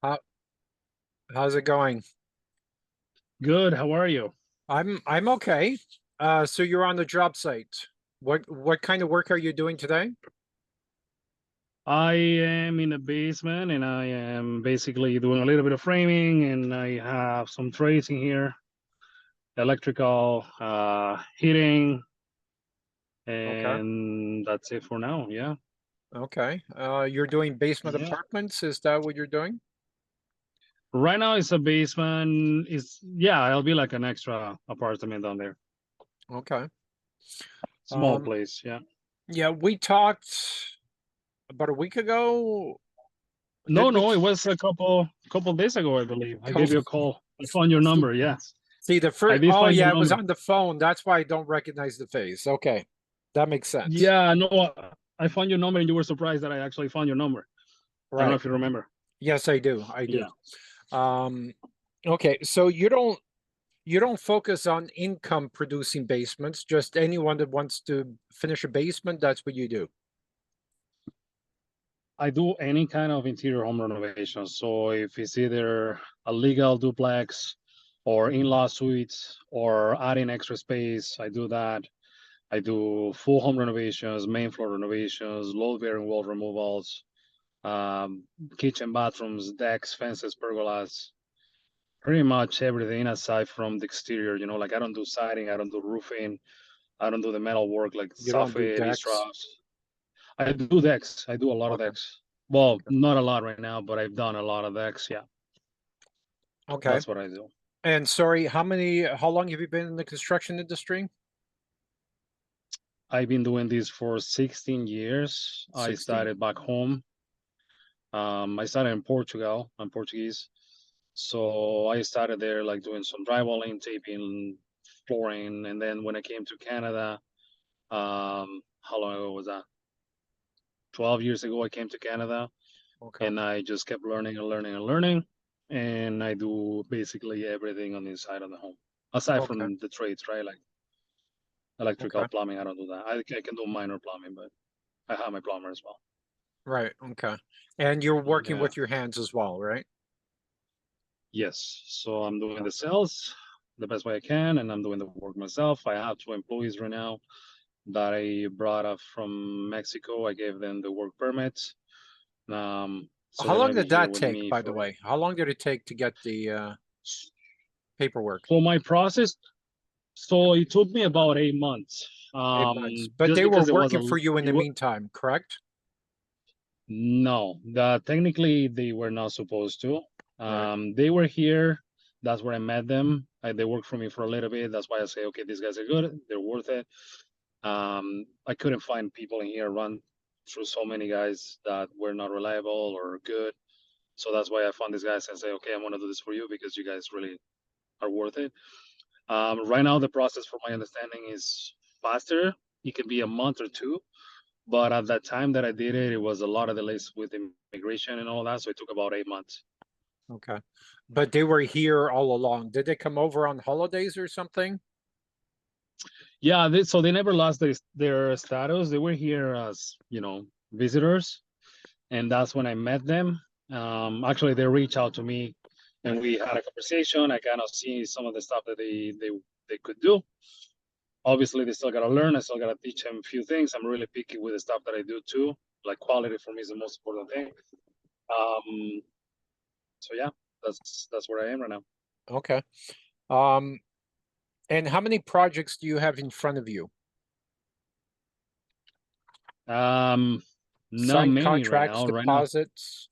How, how's it going? Good. How are you? I'm okay. So you're on the job site. What kind of work are you doing today? I am in the basement and I am basically doing a little bit of framing and I have some trades in here, electrical, heating, Okay. and that's it for now. Yeah. Okay. You're doing basement Yeah. apartments. Is that what you're doing? Right now it's a basement. Yeah, it'll be like an extra apartment down there. Okay. Small Um, place. Yeah. yeah, we talked about a week ago. No, Did we? no, it was a couple days ago, I believe. I gave Couple- you a call. I found your number. Yes. See, the I first. did Oh find your yeah, it was number. on the phone. That's why I don't recognize the face. Okay, that makes sense. Yeah, no, I found your number and you were surprised that I actually found your number. I don't know Right. if you remember. Yes, I do. I do. Yeah. Um, okay, so you don't focus on income producing basements, just anyone that wants to finish a basement, that's what you do. I do any kind of interior home renovation. So if it's either a legal duplex or in-law suites or adding extra space, I do that. I do full home renovations, main floor renovations, load-bearing wall removals, um, kitchen, bathrooms, decks, fences, pergolas, pretty much everything aside from the exterior. Like I don't do siding, I don't do roofing, I don't do the metal work like You don't do soffit, decks. eaves. I do decks. I do a lot of Okay. decks. Well, Okay. not a lot right now, but I've done a lot of decks. Yeah, Okay. that's what I do. And sorry, how long have you been in the construction industry? I've been doing this for 16 years. I 16. started back home. I started in Portugal. I'm Portuguese. So I started there like doing some drywalling, taping, flooring. And then when I came to Canada, how long ago was that? 12 years ago, I came to Canada Okay. and I just kept learning and learning and learning. And I do basically everything on the inside of the home, aside Okay. from the trades, right? Like electrical, Okay. plumbing. I don't do that. I can do minor plumbing, but I have my plumber as well. Right. Okay. And you're working Yeah. with your hands as well, right? Yes. So I'm doing Okay. the sales the best way I can, and I'm doing the work myself. I have two employees right now that I brought up from Mexico. I gave them the work permits. So How they're long gonna be did here that with take, me by the for. way? How long did it take to get the paperwork? For my process, so it took me about 8 months. 8 months. But Just they were because it was working a for you in it the was meantime, correct? no, that technically they were not supposed to. Right. They were here. That's where I met them. They worked for me for a little bit. That's why I say, okay, these guys are good. They're worth it. I couldn't find people in here run through so many guys that were not reliable or good. So that's why I found these guys and say, okay, I want to do this for you because you guys really are worth it. Right now, the process, from my understanding, is faster. It can be a month or two. But at that time that I did it, it was a lot of delays with immigration and all that. So it took about 8 months. Okay. But they were here all along. Did they come over on holidays or something? Yeah, so they never lost their status. They were here as, visitors. And that's when I met them. Actually, they reached out to me and we had a conversation. I kind of see some of the stuff that they could do. Obviously, they still got to learn. I still got to teach them a few things. I'm really picky with the stuff that I do too. Like quality for me is the most important thing. Um, so yeah, that's where I am right now. Okay. Um, and how many projects do you have in front of you? Um, Not Signed many right contracts, now. Right now, deposits?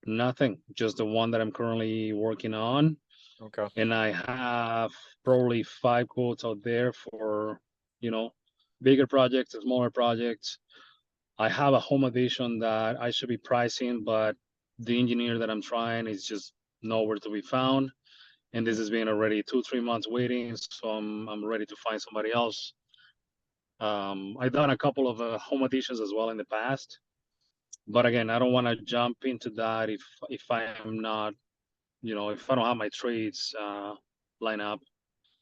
nothing. Just the one that I'm currently working on, Okay. and I have probably 5 quotes out there for, you know, bigger projects, smaller projects. I have a home addition that I should be pricing, but the engineer that I'm trying is just nowhere to be found. And this has been already 2, 3 months waiting, so I'm ready to find somebody else. I've done a couple of home additions as well in the past, but again, I don't want to jump into that if I am not, if I don't have my trades line up,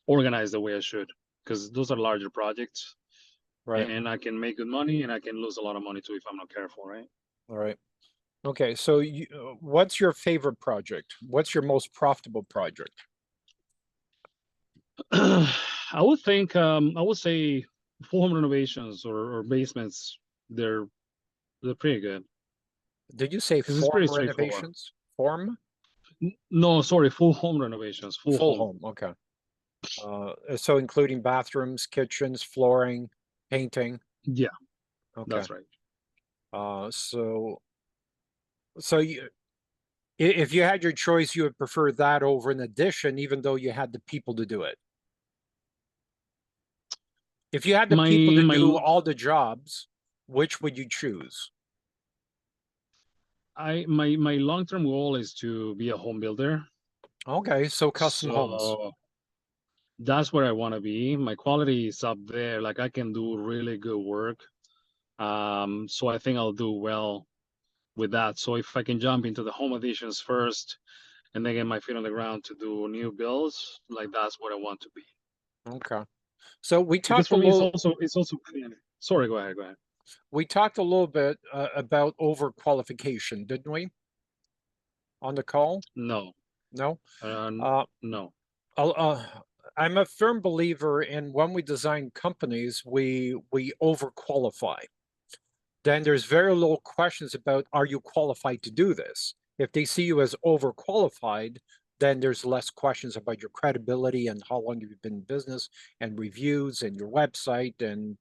organized the way I should, because those are larger projects, Right. and I can make good money and I can lose a lot of money too if I'm not careful, right? All right. Okay, so what's your favorite project? What's your most profitable project? I would think I would say full home renovations or basements, they're they're pretty good Did you say because it's form pretty straightforward. renovations? Form? No, sorry, full home renovations, full Full home. home, okay. So including bathrooms, kitchens, flooring, painting. Yeah, Okay. that's right. So you, if you had your choice, you would prefer that over an addition, even though you had the people to do it. If you had the My people to my do all the jobs, which would you choose? my long-term goal is to be a home builder. Okay, so custom homes. So that's where I want to be. My quality is up there. Like I can do really good work. So I think I'll do well with that. So if I can jump into the home additions first and then get my feet on the ground to do new builds, like that's what I want to be. Okay. So Because for me, it's also sorry, go ahead, go ahead. we talked a little bit about overqualification, didn't we, on the call? No, No? uh, Uh, no, I'll, I'm a firm believer in when we design companies, we overqualify. Then there's very little questions about are you qualified to do this? If they see you as overqualified, then there's less questions about your credibility and how long you've been in business and reviews and your website and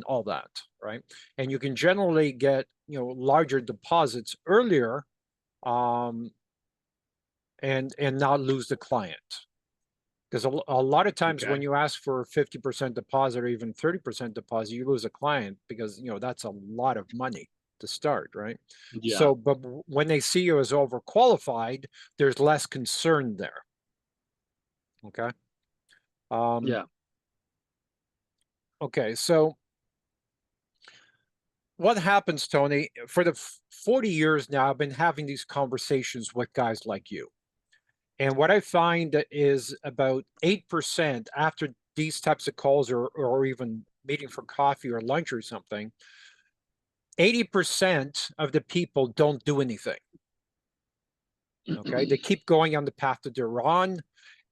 all that, right? And you can generally get larger deposits earlier, um, and not lose the client. Because a lot of times when okay, you ask for 50% deposit or even 30% deposit, you lose a client because that's a lot of money to start, right? yeah, So, but when they see you as overqualified, there's less concern there. Okay. Um, yeah. okay. So what happens, Tony, for the 40 years now, I've been having these conversations with guys like you. And what I find is about 8% after these types of calls or even meeting for coffee or lunch or something, 80% of the people don't do anything. Okay. They keep going on the path that they're on.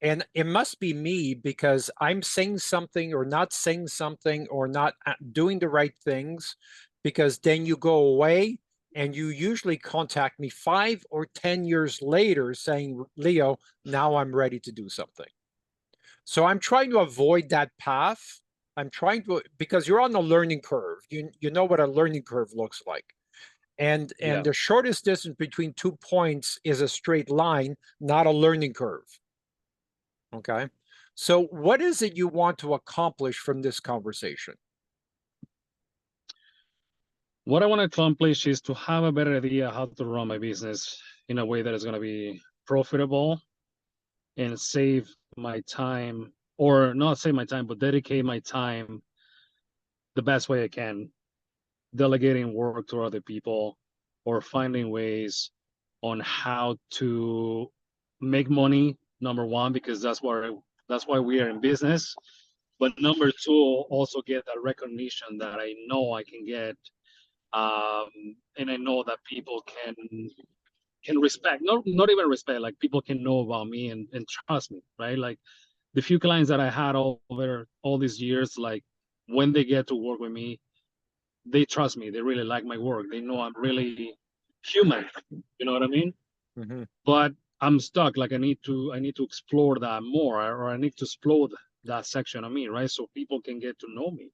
And it must be me because I'm saying something or not saying something or not doing the right things, because then you go away and you usually contact me 5 or 10 years later saying, Leo, now I'm ready to do something. So I'm trying to avoid that path. I'm trying to, because you're on a learning curve. You know what a learning curve looks like. And Yeah. the shortest distance between 2 points is a straight line, not a learning curve. Okay. So what is it you want to accomplish from this conversation? What I want to accomplish is to have a better idea how to run my business in a way that is going to be profitable and save my time, or not save my time, but dedicate my time the best way I can, delegating work to other people or finding ways on how to make money, number one, because that's why we are in business. But number two, also get that recognition that I know I can get, and I know that people can respect, not even respect, like people can know about me and trust me, right? Like the few clients that I had over all these years, like when they get to work with me, they trust me. They really like my work. They know I'm really human. You know what I mean? Mhm. But I'm stuck. Like I need to explore that more, or I need to explore that section of me, right? So people can get to know me.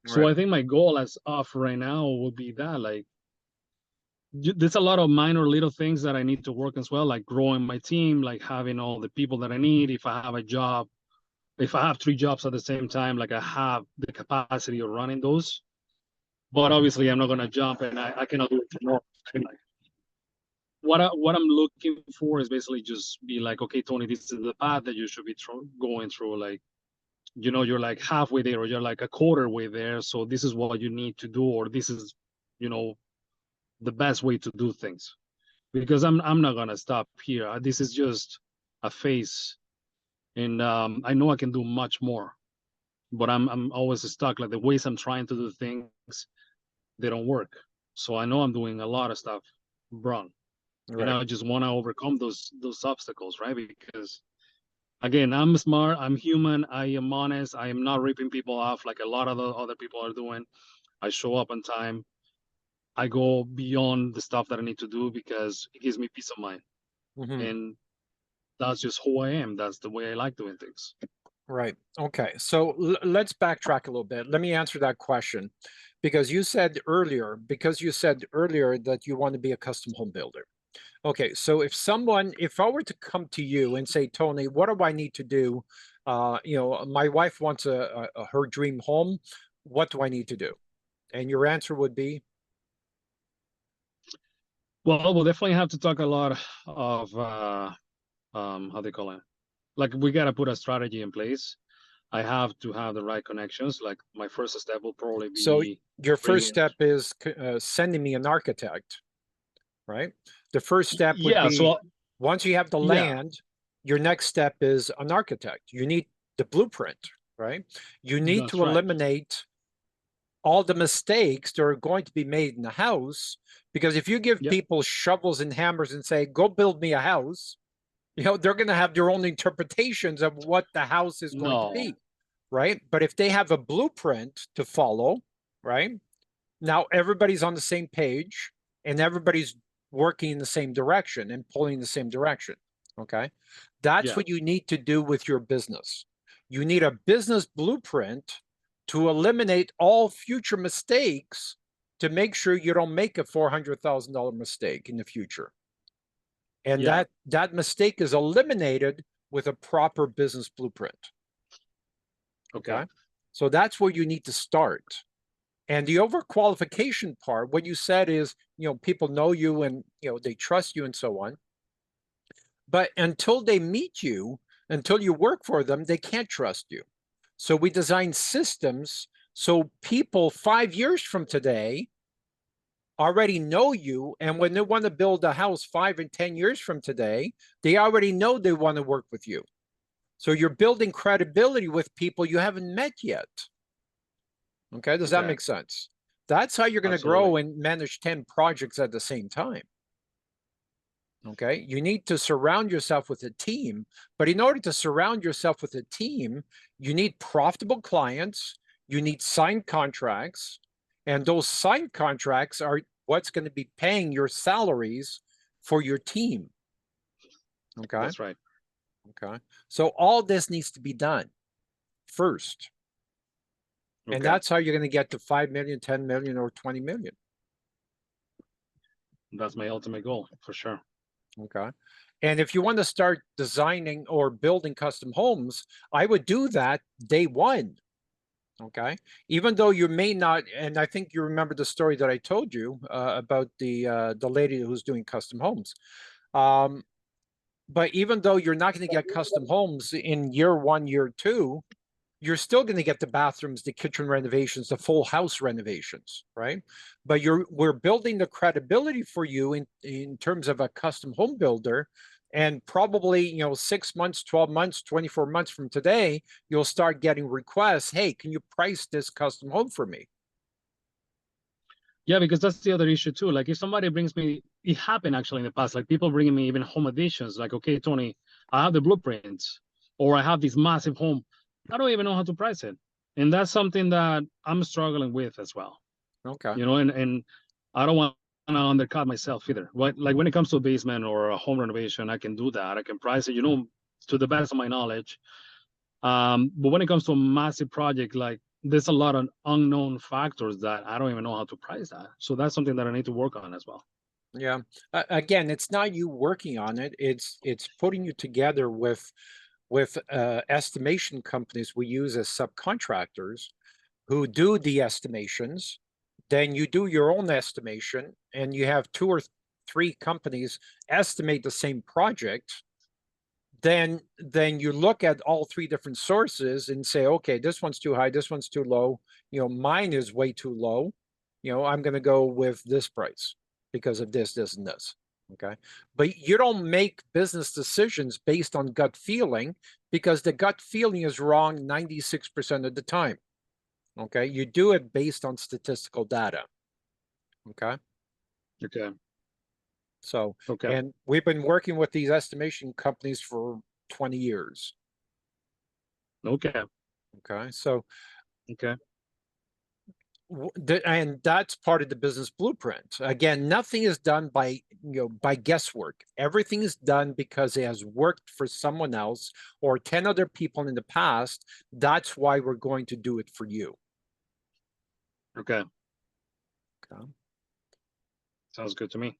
So Right. I think my goal as of right now would be that, like, there's a lot of minor little things that I need to work as well, like growing my team, like having all the people that I need. If I have a job, if I have 3 jobs at the same time, like I have the capacity of running those. But obviously, I'm not gonna jump, and I cannot do it tomorrow. Like, what I'm looking for is basically just be like, okay, Tony, this is the path that you should be going through. Like, you're like halfway there, or you're like a quarter way there. So this is what you need to do, or this is, you know, the best way to do things. Because I'm not gonna stop here. This is just a phase, and I know I can do much more, but I'm always stuck. Like the ways I'm trying to do things, they don't work. So I know I'm doing a lot of stuff. run. And Right. I just want to overcome those obstacles, right? Because again, I'm smart, I'm human, I am honest, I am not ripping people off like a lot of the other people are doing. I show up on time. I go beyond the stuff that I need to do because it gives me peace of mind. Hmm. And that's just who I am. That's the way I like doing things. Right. Okay. So let's backtrack a little bit. Let me answer that question because you said earlier that you want to be a custom home builder. Okay. So if I were to come to you and say, Tony, what do I need to do? My wife wants her dream home. What do I need to do? And your answer would be, Well, we'll definitely have to talk a lot of how they call it. Like we gotta put a strategy in place. I have to have the right connections. Like my first step will probably so be your first bringing. step is sending me an architect, right? The first step would Yeah. be So once you have the yeah, land, your next step is an architect. You need the blueprint, right? You need that's to right. eliminate all the mistakes that are going to be made in the house. Because if you give Yep. people shovels and hammers and say, go build me a house, they're going to have their own interpretations of what the house is going to No. be, right? But if they have a blueprint to follow, right? Now everybody's on the same page and everybody's working in the same direction and pulling in the same direction. Okay. That's Yeah. what you need to do with your business. You need a business blueprint to eliminate all future mistakes to make sure you don't make a $400,000 mistake in the future. And Yeah. that mistake is eliminated with a proper business blueprint. Okay. Okay. So that's where you need to start. And the overqualification part, what you said is, people know you and, they trust you and so on. But until they meet you, until you work for them, they can't trust you. So we design systems so people 5 years from today already know you. And when they want to build a house 5 and 10 years from today, they already know they want to work with you. So you're building credibility with people you haven't met yet. Okay, does that Okay. make sense? That's how you're going to grow Absolutely. and manage 10 projects at the same time. Okay, you need to surround yourself with a team, but in order to surround yourself with a team, you need profitable clients, you need signed contracts, and those signed contracts are what's going to be paying your salaries for your team. Okay, That's right. okay. So all this needs to be done first. And Okay. that's how you're going to get to 5 million, 10 million, or 20 million. That's my ultimate goal for sure. Okay. And if you want to start designing or building custom homes, I would do that day one. Okay. Even though you may not, and I think you remember the story that I told you about the lady who's doing custom homes. Um, but even though you're not going to get custom homes in year one, year two, you're still going to get the bathrooms, the kitchen renovations, the full house renovations, right? But we're building the credibility for you in terms of a custom home builder. And probably, 6 months, 12 months, 24 months from today, you'll start getting requests. Hey, can you price this custom home for me? Yeah, because that's the other issue too. Like if somebody brings me, it happened actually in the past, like people bringing me even home additions, like, okay, Tony, I have the blueprints or I have this massive home. I don't even know how to price it. And that's something that I'm struggling with as well. Okay. And I don't want to undercut myself either. Like when it comes to a basement or a home renovation, I can do that. I can price it, to the best of my knowledge. But when it comes to a massive project, like there's a lot of unknown factors that I don't even know how to price that. So that's something that I need to work on as well. Yeah. Again, it's not you working on it. It's putting you together with estimation companies we use as subcontractors who do the estimations. Then you do your own estimation and you have two or three companies estimate the same project. Then you look at all three different sources and say, okay, this one's too high, this one's too low. Mine is way too low. I'm going to go with this price because of this, and this. Okay. But you don't make business decisions based on gut feeling because the gut feeling is wrong 96% of the time. Okay. You do it based on statistical data. Okay. Okay. So, Okay. and we've been working with these estimation companies for 20 years. Okay. Okay. So, Okay. and that's part of the business blueprint. Again, nothing is done by, by guesswork. Everything is done because it has worked for someone else or 10 other people in the past. That's why we're going to do it for you. Okay. Okay. Sounds good to me.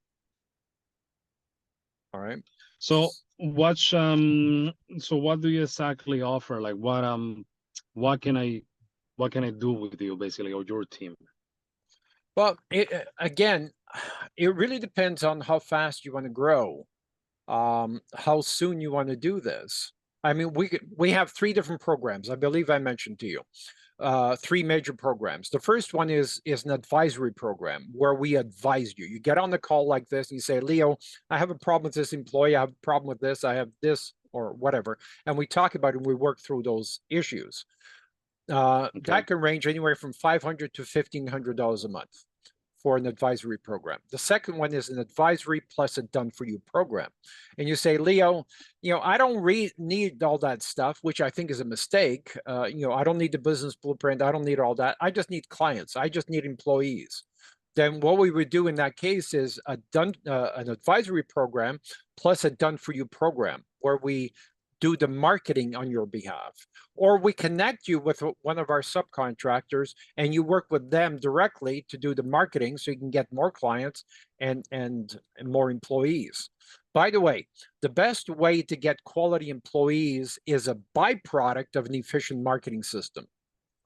All right. So what do you exactly offer? Like what can I do with you basically, or your team? Well, again, it really depends on how fast you want to grow, how soon you want to do this. I mean, we have three different programs. I believe I mentioned to you, three major programs. The first one is an advisory program where we advise you. You get on the call like this and you say, Leo, I have a problem with this employee. I have a problem with this. I have this or whatever. And we talk about it and we work through those issues. Okay. That can range anywhere from $500 to $1,500 a month for an advisory program. The second one is an advisory plus a done for you program. And you say, Leo, I don't need all that stuff, which I think is a mistake. I don't need the business blueprint. I don't need all that. I just need clients. I just need employees. Then what we would do in that case is an advisory program plus a done for you program where we do the marketing on your behalf, or we connect you with one of our subcontractors and you work with them directly to do the marketing so you can get more clients and more employees. By the way, the best way to get quality employees is a byproduct of an efficient marketing system.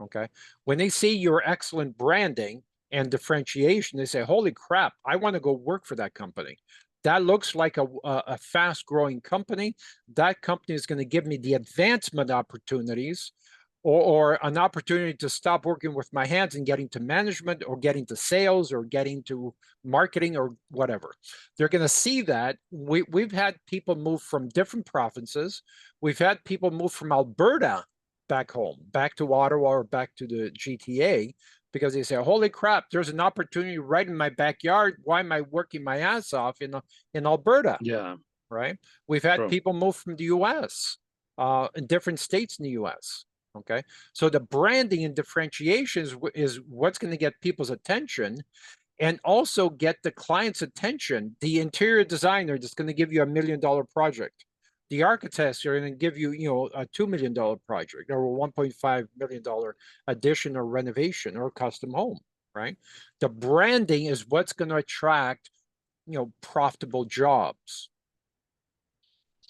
Okay. When they see your excellent branding and differentiation, they say, holy crap, I want to go work for that company. That looks like a fast growing company. That company is going to give me the advancement opportunities or an opportunity to stop working with my hands and getting to management or getting to sales or getting to marketing or whatever. They're going to see that. We've had people move from different provinces. We've had people move from Alberta back home, back to Ottawa or back to the GTA, because they say, holy crap, there's an opportunity right in my backyard. Why am I working my ass off in Alberta? Yeah. Right. We've had True. people move from the US, in different states in the US. Okay. So the branding and differentiation is what's going to get people's attention and also get the client's attention. The interior designer is going to give you $1 million project. The architects are going to give you, a $2 million project or a $1.5 million addition or renovation or custom home, right? The branding is what's going to attract, profitable jobs.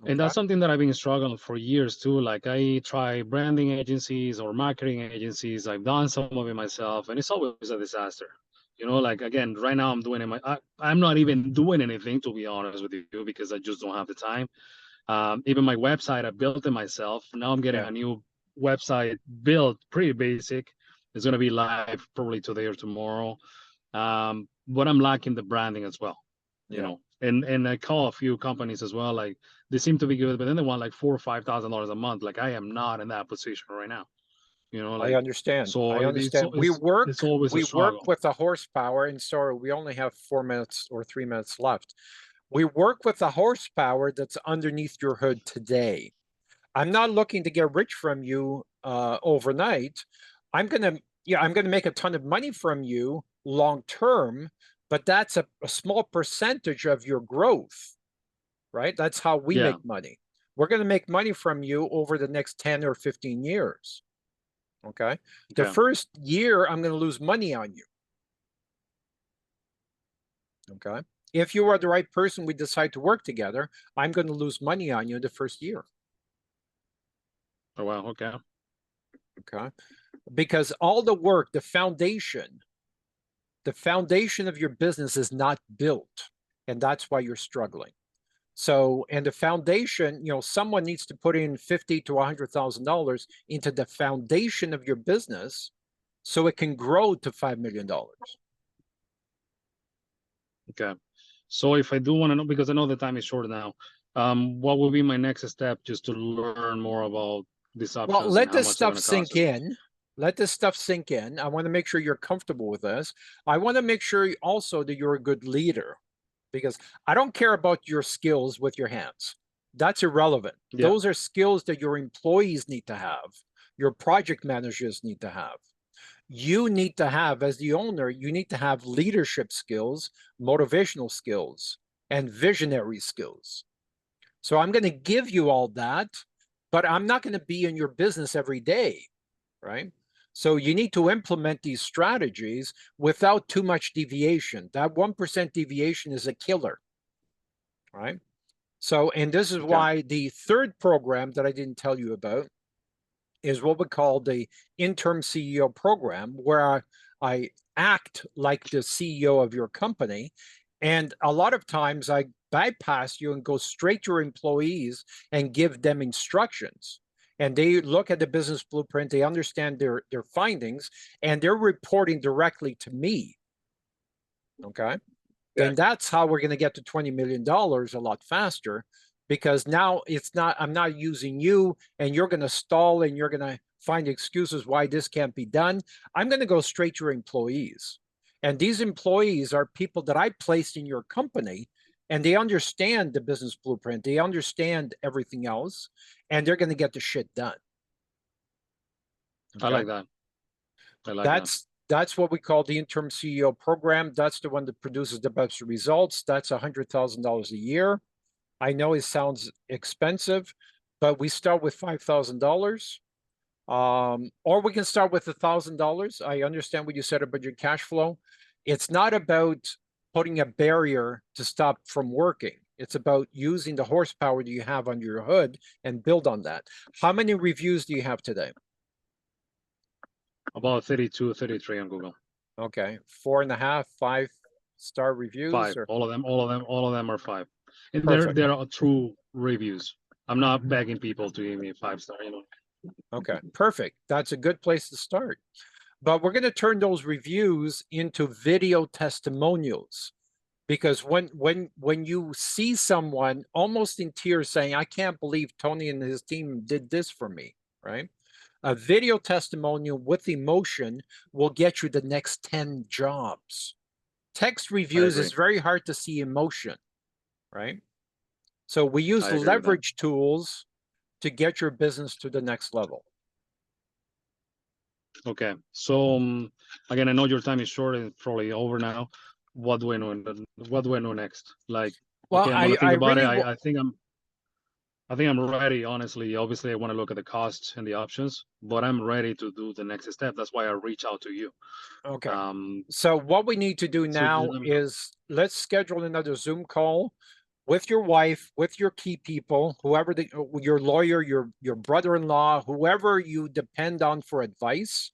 And Okay. that's something that I've been struggling for years too. Like I try branding agencies or marketing agencies. I've done some of it myself, and it's always a disaster. Like again, right now I'm doing it. I'm not even doing anything, to be honest with you, because I just don't have the time. Even my website, I built it myself. Now I'm getting Yeah. a new website built, pretty basic. It's going to be live probably today or tomorrow. But I'm lacking the branding as well, Yeah. And I call a few companies as well. Like they seem to be good, but then they want like $4,000 or $5,000 a month. Like I am not in that position right now. I Like understand. so I it's understand. it's it's always a We work struggle. with the horsepower, and sorry, we only have 4 minutes or 3 minutes left. We work with the horsepower that's underneath your hood today. I'm not looking to get rich from you overnight. I'm gonna make a ton of money from you long term, but that's a small percentage of your growth, right? That's how we Yeah. make money. We're gonna make money from you over the next 10 or 15 years. Okay. The Okay. first year, I'm going to lose money on you. Okay. If you are the right person, we decide to work together, I'm going to lose money on you the first year. Oh wow. Okay. Okay. Because all the work, the foundation of your business is not built. And that's why you're struggling. So, and the foundation, someone needs to put in $50,000 to $100,000 into the foundation of your business so it can grow to $5 million. Okay. So if I do want to know, because I know the time is short now, what will be my next step just to learn more about these Well, options and let how this much they're stuff going to cost sink us? in. Let this stuff sink in. I want to make sure you're comfortable with this. I want to make sure also that you're a good leader. because I don't care about your skills with your hands. That's irrelevant. Yeah. Those are skills that your employees need to have, your project managers need to have. You need to have, as the owner, you need to have leadership skills, motivational skills, and visionary skills. So I'm going to give you all that, but I'm not going to be in your business every day, right? So you need to implement these strategies without too much deviation. That 1% deviation is a killer, right? So, and this is Okay. why the third program that I didn't tell you about is what we call the interim CEO program, where I act like the CEO of your company. And a lot of times I bypass you and go straight to your employees and give them instructions. And they look at the business blueprint, they understand their findings, and they're reporting directly to me. Okay. Then that's how we're going to get to $20 million a lot faster, because now it's not, I'm not using you and you're going to stall and you're going to find excuses why this can't be done. I'm going to go straight to your employees. And these employees are people that I placed in your company, and they understand the business blueprint. They understand everything else, and they're going to get the shit done. I like that. I like that. That's what we call the interim CEO program. That's the one that produces the best results. That's $100,000 a year. I know it sounds expensive, but we start with $5,000. Or we can start with $1,000. I understand what you said about your cash flow. It's not about putting a barrier to stop from working. It's about using the horsepower that you have under your hood and build on that. How many reviews do you have today? About 32, 33 on Google. Okay, 4.5, 5-star reviews. 5. Or... All of them are 5. And Perfect. they're true reviews. I'm not begging people to give me 5-star, you know. Okay, perfect. That's a good place to start. But we're going to turn those reviews into video testimonials, because when you see someone almost in tears saying, "I can't believe Tony and his team did this for me," right? A video testimonial with emotion will get you the next 10 jobs. Text reviews is very hard to see emotion, right? So we use leverage tools to get your business to the next level. Okay. So again, I know your time is short and it's probably over now. What do I know? What do I know next? Like, well, okay, I'm gonna think about really it. I think I'm ready, honestly. Obviously, I want to look at the costs and the options, but I'm ready to do the next step. That's why I reach out to you. Okay. So what we need to do now is let's schedule another Zoom call with your wife, with your key people, whoever your lawyer, your brother-in-law, whoever you depend on for advice.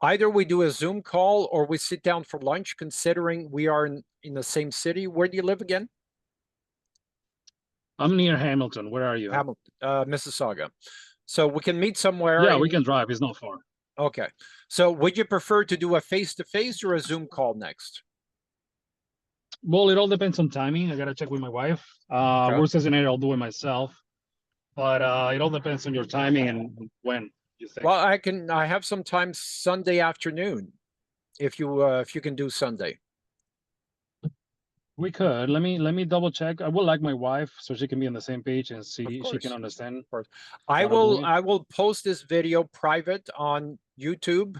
Either we do a Zoom call or we sit down for lunch, considering we are in the same city. Where do you live again? I'm near Hamilton. Where are you? Hamilton, Mississauga. So we can meet somewhere. Yeah, we can drive. It's not far. Okay. So would you prefer to do a face-to-face or a Zoom call next? Well, it all depends on timing. I gotta check with my wife. Okay. Worst case scenario, I'll do it myself. But it all depends on your timing and when you think. Well, I have some time Sunday afternoon, if you can do Sunday. We could. Let me double check. I would like my wife so she can be on the same page and see she can understand. Of course. I will post this video private on YouTube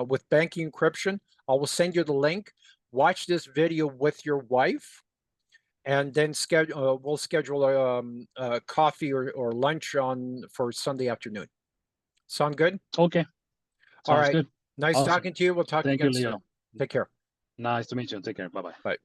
with banking encryption. I will send you the link. Watch this video with your wife, and then we'll schedule a coffee or lunch for Sunday afternoon. Sound good? Okay. All right. Good. Nice talking to you. We'll talk again soon. Leo. Take care. Nice to meet you. Take care. Bye-bye. Bye.